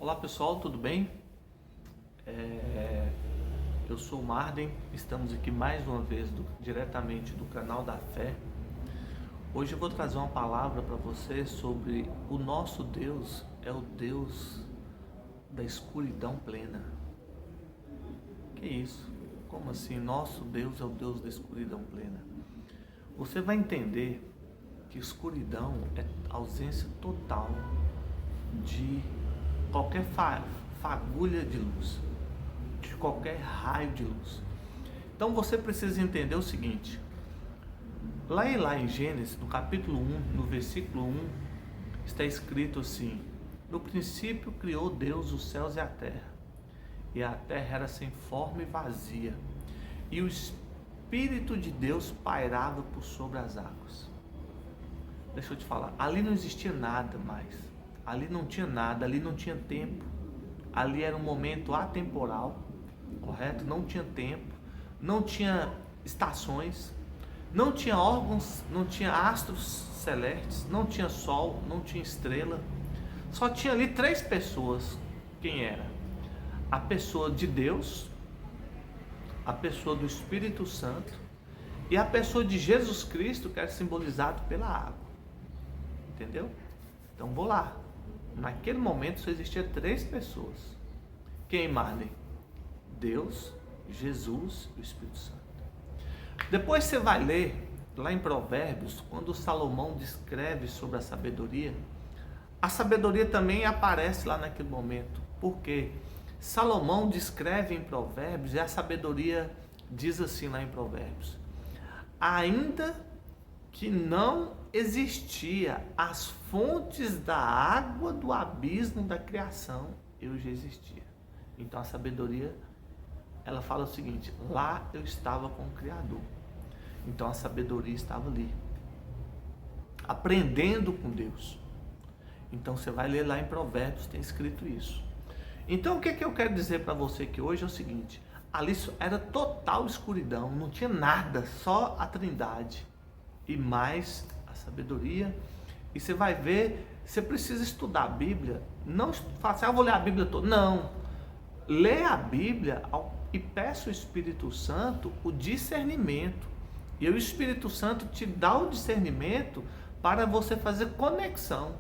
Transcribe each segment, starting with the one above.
Olá pessoal, tudo bem? Eu sou o Marden, estamos aqui mais uma vez diretamente do canal da Fé. Hoje eu vou trazer uma palavra para você sobre o nosso Deus é o Deus da escuridão plena. Que isso? Como assim? Nosso Deus é o Deus da escuridão plena. Você vai entender que escuridão é ausência total de qualquer fagulha de luz, de qualquer raio de luz. Então você precisa entender o seguinte: lá em Gênesis, no capítulo 1, no versículo 1, está escrito assim: no princípio criou Deus os céus e a terra era sem forma e vazia, e o Espírito de Deus pairava por sobre as águas. Deixa eu te falar, ali não existia nada mais, ali não tinha nada, ali não tinha tempo, ali era um momento atemporal, correto? Não tinha tempo, não tinha estações, não tinha órgãos, não tinha astros celestes, não tinha sol, não tinha estrela, só tinha ali três pessoas. Quem era? A pessoa de Deus, a pessoa do Espírito Santo e a pessoa de Jesus Cristo, que era simbolizado pela água. Entendeu? Então vou lá. Naquele momento só existia três pessoas. Quem, Marley? Deus, Jesus e o Espírito Santo. Depois você vai ler lá em Provérbios, quando Salomão descreve sobre a sabedoria também aparece lá naquele momento. Porque Salomão descreve em Provérbios e a sabedoria diz assim lá em Provérbios: ainda que não existia as fontes da água do abismo da criação, eu já existia. Então a sabedoria, ela fala o seguinte: lá eu estava com o Criador. Então a sabedoria estava ali, aprendendo com Deus. Então você vai ler lá em Provérbios, tem escrito isso. Então o que eu quero dizer para você que hoje é o seguinte: ali era total escuridão, não tinha nada, só a Trindade e mais a sabedoria. E você vai ver, você precisa estudar a Bíblia, não falar assim, vou ler a Bíblia toda. Não, lê a Bíblia e peça o Espírito Santo o discernimento. E o Espírito Santo te dá o discernimento para você fazer conexão.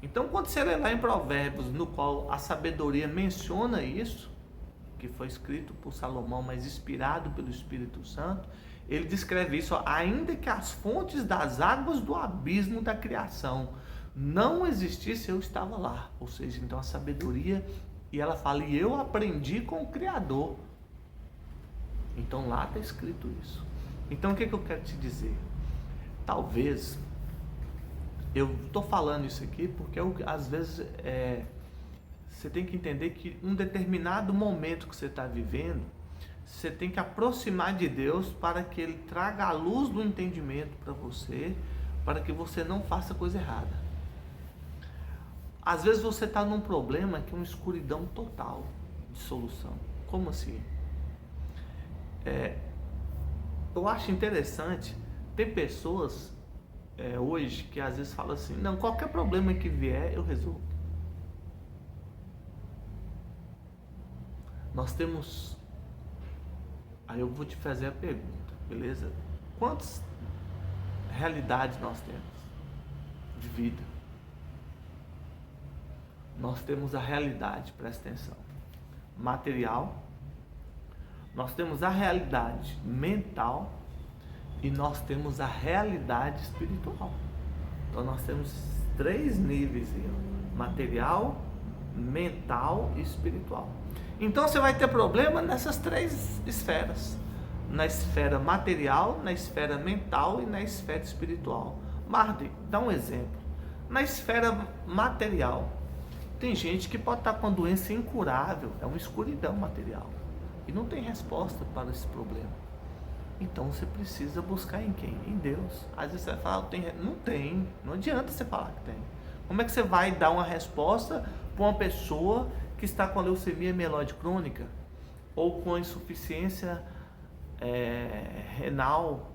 Então quando você lê lá em Provérbios, no qual a sabedoria menciona isso, que foi escrito por Salomão, mas inspirado pelo Espírito Santo, ele descreve isso: ainda que as fontes das águas do abismo da criação não existissem, eu estava lá. Ou seja, então a sabedoria, e ela fala, e eu aprendi com o Criador. Então lá está escrito isso. Então o que eu quero te dizer? Talvez, eu estou falando isso aqui porque às vezes você tem que entender que um determinado momento que você está vivendo, você tem que aproximar de Deus para que Ele traga a luz do entendimento para você, para que você não faça coisa errada. Às vezes você está num problema que é uma escuridão total de solução. Como assim? Eu acho interessante, tem pessoas hoje que às vezes falam assim: não, qualquer problema que vier eu resolvo. Nós temos... Aí eu vou te fazer a pergunta, beleza? Quantas realidades nós temos de vida? Nós temos a realidade, presta atenção, material, nós temos a realidade mental e nós temos a realidade espiritual. Então nós temos três níveis aí: material, mental e espiritual. Então você vai ter problema nessas três esferas: na esfera material, na esfera mental e na esfera espiritual. Marden, dá um exemplo. Na esfera material, tem gente que pode estar com uma doença incurável, é uma escuridão material, e não tem resposta para esse problema. Então você precisa buscar em quem? Em Deus. Às vezes você vai falar, não tem, não adianta você falar que tem. Como é que você vai dar uma resposta para uma pessoa que está com a leucemia mieloide crônica ou com a insuficiência renal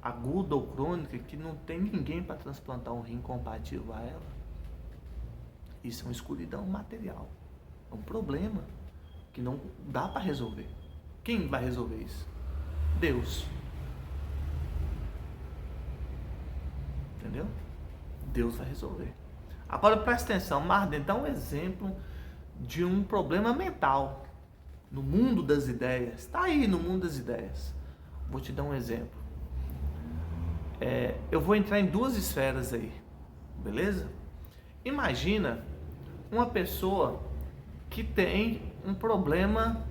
aguda ou crônica, que não tem ninguém para transplantar um rim compatível a ela? Isso é uma escuridão material. É um problema que não dá para resolver. Quem vai resolver isso? Deus. Entendeu? Deus vai resolver. Agora presta atenção, Marden dá um exemplo de um problema mental no mundo das ideias. Está aí no mundo das ideias. Vou te dar um exemplo. Eu vou entrar em duas esferas aí, beleza? Imagina uma pessoa que tem um problema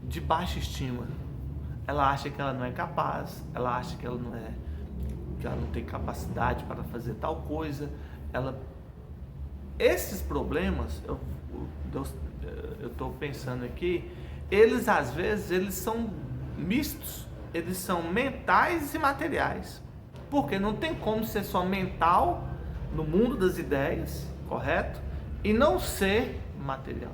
de baixa estima. Ela acha que ela não é capaz, ela acha que ela não tem capacidade para fazer tal coisa. Esses problemas, eu estou pensando aqui, eles às vezes eles são mistos, eles são mentais e materiais, porque não tem como ser só mental no mundo das ideias, correto? E não ser material.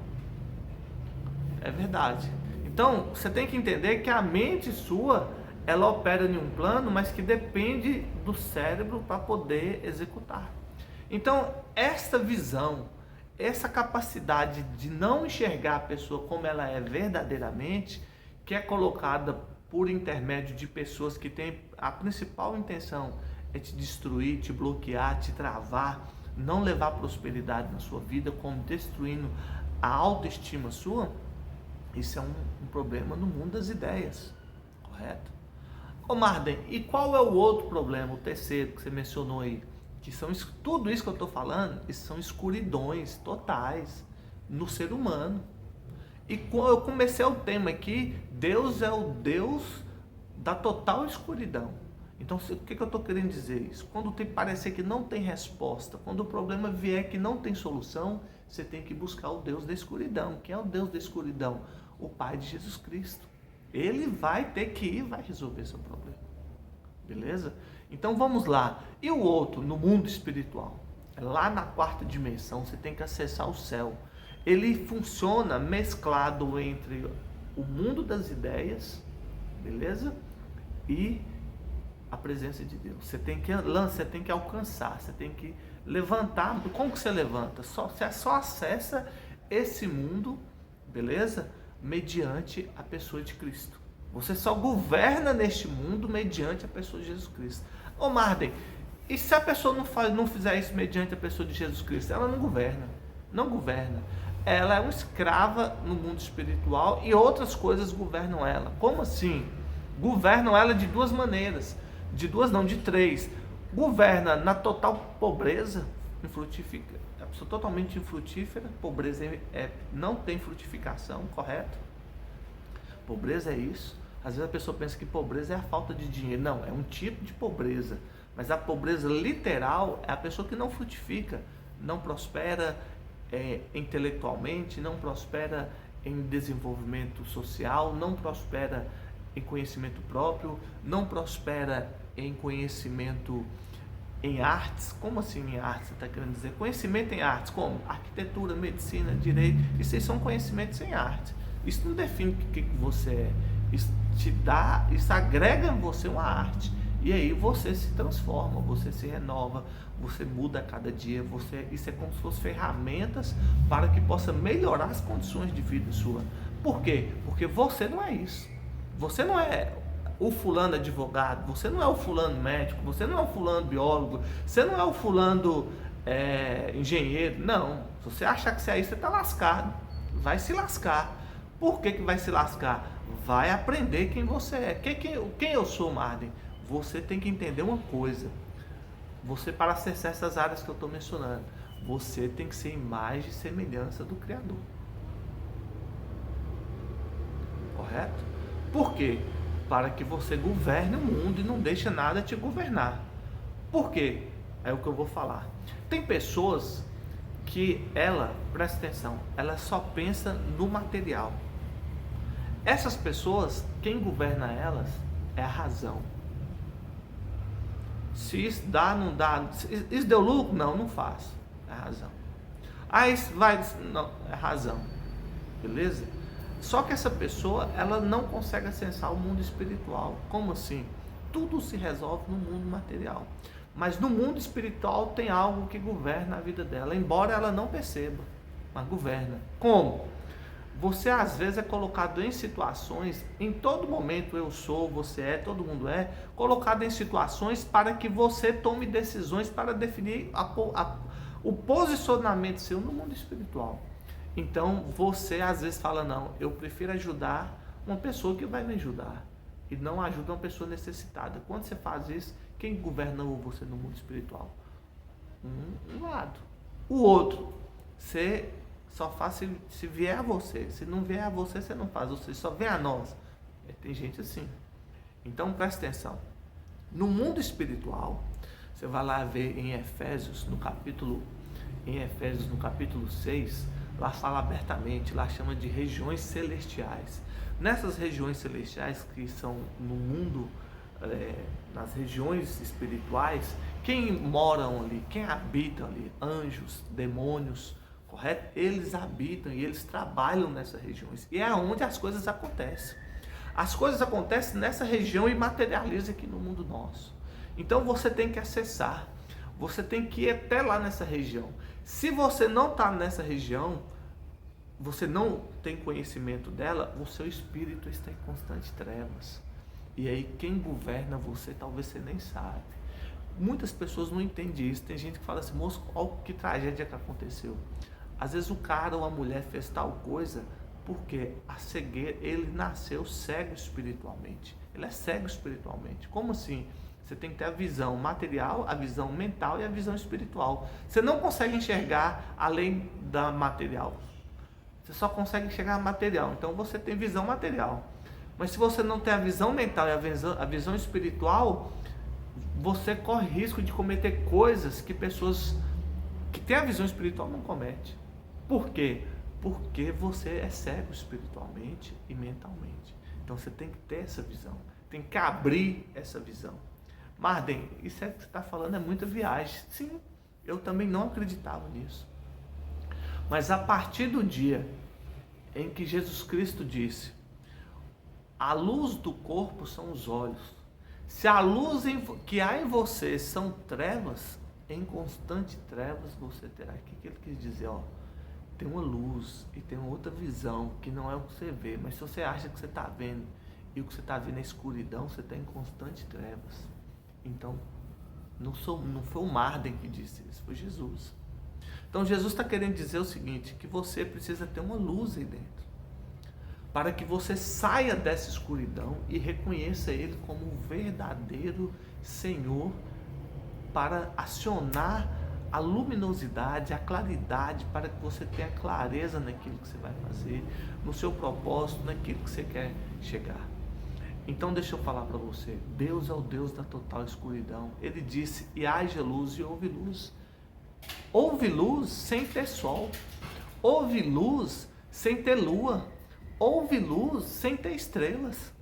É verdade. Então, você tem que entender que a mente sua, ela opera em um plano, mas que depende do cérebro para poder executar. Então, essa visão, essa capacidade de não enxergar a pessoa como ela é verdadeiramente, que é colocada por intermédio de pessoas que têm a principal intenção é te destruir, te bloquear, te travar, não levar prosperidade na sua vida, como destruindo a autoestima sua. Isso é um problema no mundo das ideias, correto? Ô Marden, e qual é o outro problema, o terceiro que você mencionou aí? Que são tudo isso que eu estou falando, isso são escuridões totais no ser humano. E quando eu comecei o tema aqui, Deus é o Deus da total escuridão. Então, o que eu estou querendo dizer isso? Quando parecer que não tem resposta, quando o problema vier que não tem solução, você tem que buscar o Deus da escuridão. Quem é o Deus da escuridão? O Pai de Jesus Cristo. Ele vai ter que ir, vai resolver seu problema. Beleza? Então vamos lá. E o outro, no mundo espiritual? Lá na quarta dimensão, você tem que acessar o céu. Ele funciona mesclado entre o mundo das ideias, beleza? E a presença de Deus. Você tem que alcançar, você tem que levantar. Como que você levanta? Você só acessa esse mundo, beleza? Mediante a pessoa de Cristo. Você só governa neste mundo mediante a pessoa de Jesus Cristo. Ô Marden, e se a pessoa não fizer isso mediante a pessoa de Jesus Cristo? Ela não governa. Não governa. Ela é uma escrava no mundo espiritual e outras coisas governam ela. Como assim? Governam ela de duas maneiras. De duas não, de três. Governa na total pobreza, infrutífica. A pessoa totalmente infrutífera. Pobreza não tem frutificação, correto? Pobreza é isso. Às vezes a pessoa pensa que pobreza é a falta de dinheiro. Não, é um tipo de pobreza. Mas a pobreza literal é a pessoa que não frutifica, não prospera intelectualmente, não prospera em desenvolvimento social, não prospera em conhecimento próprio, não prospera em conhecimento em artes. Como assim em artes? Você está querendo dizer? Conhecimento em artes, como? Arquitetura, medicina, direito. Isso aí são conhecimentos em arte. Isso não define o que você é. Isso agrega em você uma arte. E aí você se transforma, você se renova, você muda a cada dia. Isso é como se fossem ferramentas para que possa melhorar as condições de vida sua. Por quê? Porque você não é isso. Você não é o fulano advogado, você não é o fulano médico, você não é o fulano biólogo, você não é o fulano engenheiro. Não, se você achar que você é isso, você está lascado. Vai se lascar. Por que vai se lascar? Vai aprender quem você é. Quem eu sou, Marden? Você tem que entender uma coisa. Você, para acessar essas áreas que eu estou mencionando, você tem que ser imagem e semelhança do Criador. Correto? Por quê? Para que você governe o mundo e não deixe nada te governar. Por quê? É o que eu vou falar. Tem pessoas que presta atenção, ela só pensa no material. Essas pessoas, quem governa elas é a razão. Se isso dá, não dá. Isso deu lucro? Não, não faz. É a razão. Isso vai... Não, é a razão. Beleza? Só que essa pessoa, ela não consegue acessar o mundo espiritual. Como assim? Tudo se resolve no mundo material. Mas no mundo espiritual tem algo que governa a vida dela, embora ela não perceba, mas governa. Como? Você às vezes é colocado em situações, em todo momento eu sou, você é, todo mundo é, colocado em situações para que você tome decisões para definir o posicionamento seu no mundo espiritual. Então você às vezes fala, não, eu prefiro ajudar uma pessoa que vai me ajudar e não ajuda uma pessoa necessitada. Quando você faz isso, quem governou você no mundo espiritual? Um lado. O outro, você só faz se vier a você. Se não vier a você, você não faz. Você só vem a nós. Tem gente assim. Então presta atenção. No mundo espiritual, você vai lá ver em Efésios no capítulo 6, lá fala abertamente, lá chama de regiões celestiais. Nessas regiões celestiais que são no mundo, nas regiões espirituais, quem moram ali, quem habita ali, anjos, demônios, correto? Eles habitam e eles trabalham nessas regiões. E é onde as coisas acontecem. As coisas acontecem nessa região e materializam aqui no mundo nosso. Então você tem que acessar. Você tem que ir até lá nessa região. Se você não está nessa região, você não tem conhecimento dela, o seu espírito está em constante trevas. E aí quem governa você, talvez você nem sabe. Muitas pessoas não entendem isso. Tem gente que fala assim, moço, olha que tragédia que aconteceu. Às vezes o cara ou a mulher fez tal coisa porque a cegueira, ele nasceu cego espiritualmente. Ele é cego espiritualmente. Como assim? Você tem que ter a visão material, a visão mental e a visão espiritual. Você não consegue enxergar além da material. Você só consegue enxergar a material. Então você tem visão material. Mas se você não tem a visão mental e a visão espiritual, você corre risco de cometer coisas que pessoas que têm a visão espiritual não cometem. Por quê? Porque você é cego espiritualmente e mentalmente. Então você tem que ter essa visão. Tem que abrir essa visão. Marden, isso é que você está falando, é muita viagem. Sim, eu também não acreditava nisso. Mas a partir do dia em que Jesus Cristo disse, a luz do corpo são os olhos. Se a luz que há em você são trevas, em constante trevas você terá. O que ele quis dizer? Tem uma luz e tem uma outra visão que não é o que você vê. Mas se você acha que você está vendo e o que você está vendo é escuridão, você está em constante trevas. Então, não foi o Marden que disse isso, foi Jesus. Então Jesus está querendo dizer o seguinte, que você precisa ter uma luz aí dentro, para que você saia dessa escuridão e reconheça Ele como o verdadeiro Senhor, para acionar a luminosidade, a claridade, para que você tenha clareza naquilo que você vai fazer, no seu propósito, naquilo que você quer chegar. Então deixa eu falar para você, Deus é o Deus da total escuridão. Ele disse, e haja luz e houve luz. Houve luz sem ter sol, houve luz sem ter lua, houve luz sem ter estrelas.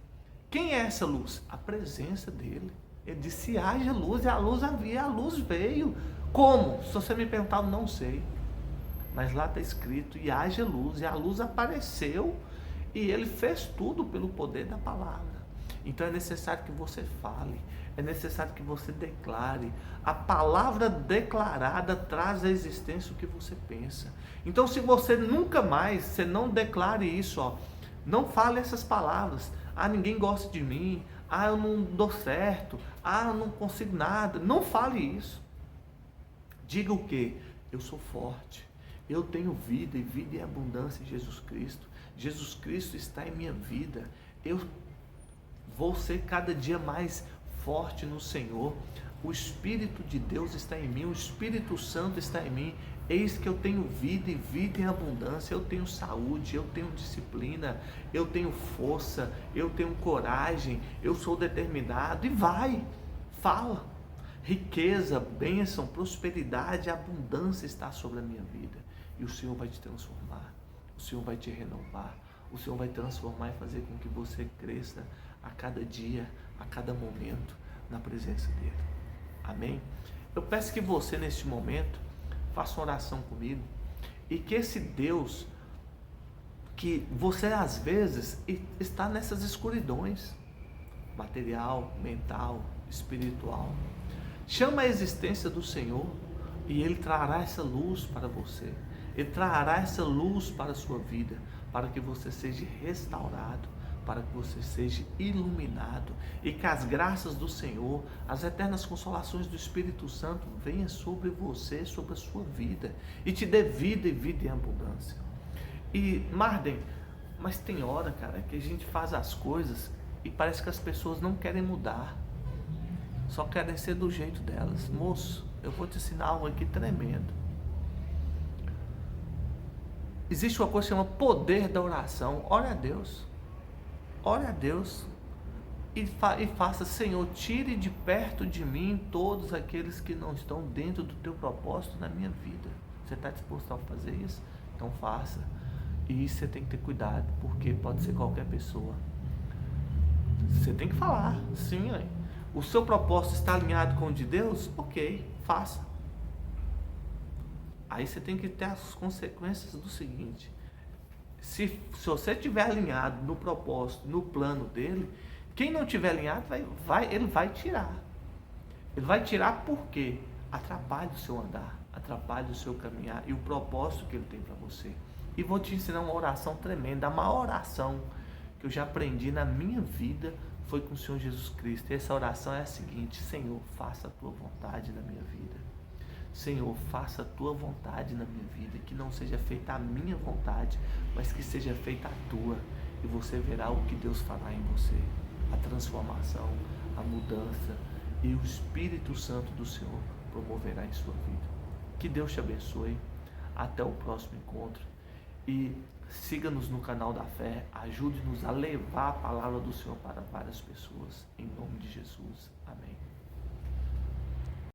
Quem é essa luz? A presença dele. Ele disse, haja luz, e a luz havia, a luz veio. Como? Se você me perguntar, eu não sei. Mas lá está escrito, e haja luz, e a luz apareceu, e ele fez tudo pelo poder da palavra. Então é necessário que você fale, é necessário que você declare. A palavra declarada traz à existência o que você pensa. Então se você nunca mais, você não declare isso, não fale essas palavras. Ninguém gosta de mim, eu não dou certo, eu não consigo nada. Não fale isso. Diga o quê? Eu sou forte, eu tenho vida e vida em abundância em Jesus Cristo. Jesus Cristo está em minha vida. Eu vou ser cada dia mais forte no Senhor. O Espírito de Deus está em mim, o Espírito Santo está em mim. Eis que eu tenho vida e vida em abundância. Eu tenho saúde, eu tenho disciplina, eu tenho força, eu tenho coragem, eu sou determinado. E vai, fala. Riqueza, bênção, prosperidade, abundância está sobre a minha vida. E o Senhor vai te transformar, o Senhor vai te renovar, o Senhor vai transformar e fazer com que você cresça a cada dia, a cada momento, na presença dEle. Amém? Eu peço que você, neste momento, faça uma oração comigo, e que esse Deus, que você às vezes está nessas escuridões, material, mental, espiritual, Chama a existência do Senhor e Ele trará essa luz para você. Ele trará essa luz para a sua vida, para que você seja restaurado, para que você seja iluminado e que as graças do Senhor, as eternas consolações do Espírito Santo venham sobre você, sobre a sua vida e te dê vida e vida em abundância. E Marden, mas tem hora, cara, que a gente faz as coisas e parece que as pessoas não querem mudar, só querem ser do jeito delas. Moço, eu vou te ensinar algo aqui tremendo. Existe uma coisa que chama poder da oração. Ore a Deus. Ore a Deus e faça: Senhor, tire de perto de mim todos aqueles que não estão dentro do teu propósito na minha vida. Você está disposto a fazer isso? Então faça. E isso você tem que ter cuidado, porque pode ser qualquer pessoa. Você tem que falar, sim. O seu propósito está alinhado com o de Deus? Ok, faça. Aí você tem que ter as consequências do seguinte: se você estiver alinhado no propósito, no plano dele, quem não estiver alinhado, ele vai tirar. Ele vai tirar porque atrapalha o seu andar, atrapalha o seu caminhar e o propósito que ele tem para você. E vou te ensinar uma oração tremenda. A maior oração que eu já aprendi na minha vida foi com o Senhor Jesus Cristo. E essa oração é a seguinte: Senhor, faça a tua vontade na minha vida. Senhor, faça a tua vontade na minha vida, que não seja feita a minha vontade, mas que seja feita a tua, e você verá o que Deus fará em você, a transformação, a mudança, e o Espírito Santo do Senhor promoverá em sua vida. Que Deus te abençoe, até o próximo encontro, e siga-nos no canal da fé, ajude-nos a levar a palavra do Senhor para várias pessoas, em nome de Jesus, amém.